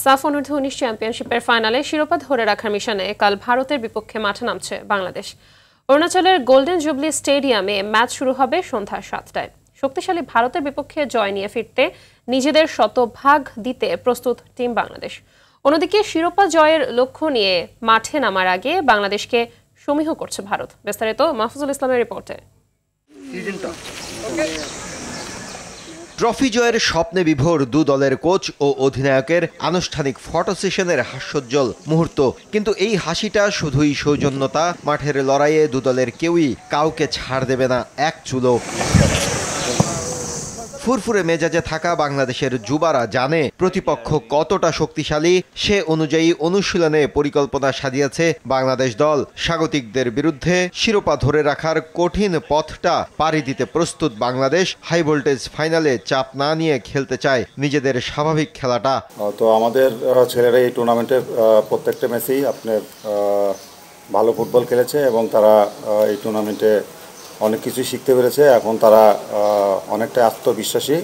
সাফ অনূর্ধ্ব-19 চ্যাম্পিয়নশিপের ফাইনালে শিরোপা ধরে রাখার মিশনে কাল ভারতের বিপক্ষে মাঠে নামছে বাংলাদেশ। অরুণাচলের গোল্ডেন জুবলি স্টেডিয়ামে ম্যাচ শুরু হবে সন্ধ্যা 7টায়। শক্তিশালী ভারতের বিপক্ষে জয় নিয়ে ফিরতে নিজেদের শতভাগ দিতে প্রস্তুত টিম বাংলাদেশ। অন্যদিকে শিরোপা জয়ের লক্ষ্য নিয়ে মাঠে নামার আগে বাংলাদেশকে সমীহ করছে ভারত। বিস্তারিত মাহফুজুল ইসলামের রিপোর্টে। ট্রফি জয়ের স্বপ্নে বিভোর দু দলের কোচ ও অধিনায়কের আনুষ্ঠানিক ফটো সেশনের হাস্যোজ্জ্বল মুহূর্ত। কিন্তু এই হাসিটা শুধুই সৌজন্যতা, মাঠের লড়াইয়ে দু দলের কেউই কাউকে ছাড় দেবে না এক চুলো। ফুরফুরে মেজাজে থাকা বাংলাদেশের যুবারা জানে প্রতিপক্ষ কতটা শক্তিশালী, সে অনুযায়ী অনুশীলনে পরিকল্পনা সাজিয়েছে বাংলাদেশ দল। স্বাগতিকদের বিরুদ্ধে শিরোপা ধরে রাখার কঠিন পথটা পাড়ি দিতে প্রস্তুত বাংলাদেশ। হাই ভোল্টেজ ফাইনালে চাপ না নিয়ে খেলতে চায় নিজেদের স্বাভাবিক খেলাটা। তো আমাদের ছেলেরা এই টুর্নামেন্টের প্রত্যেকটা ম্যাচেই আপনার ভালো ফুটবল খেলেছে এবং তারা এই টুর্নামেন্টে অনেক কিছু শিখতে পেরেছে। এখন তারা অনেকটা আত্মবিশ্বাসী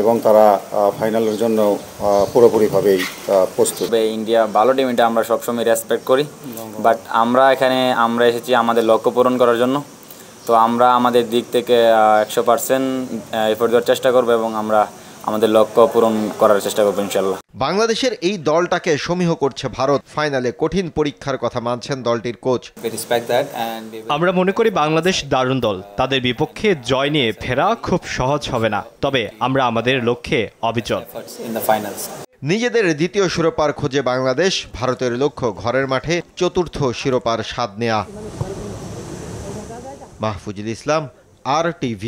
এবং তারা ফাইনালের জন্য পুরোপুরিভাবেই প্রস্তুত। ইন্ডিয়া ভালো টিম, এটা আমরা সবসময় রেসপেক্ট করি, বাট আমরা এসেছি আমাদের লক্ষ্য পূরণ করার জন্য। তো আমরা আমাদের দিক থেকে 100% এফোর্ট দেওয়ার চেষ্টা করবো এবং আমরা আমাদের লক্ষ্য পূরণ করার চেষ্টা করবো ইনশাল্লাহ। বাংলাদেশের এই দলটাকে সমীহ করছে ভারত। ফাইনালে কঠিন পরীক্ষার কথা মানছেন দলটির কোচ। আমরা মনে করি বাংলাদেশ দারুণ দল, তাদের বিপক্ষে জয় নিয়ে ফেরা খুব সহজ হবে না, তবে আমরা আমাদের লক্ষ্যে অবিচল। নিজেদের দ্বিতীয় শিরোপার খোঁজে বাংলাদেশ, ভারতের লক্ষ্য ঘরের মাঠে চতুর্থ শিরোপার স্বাদ নেয়া। মাহফুজুল ইসলাম, RTV।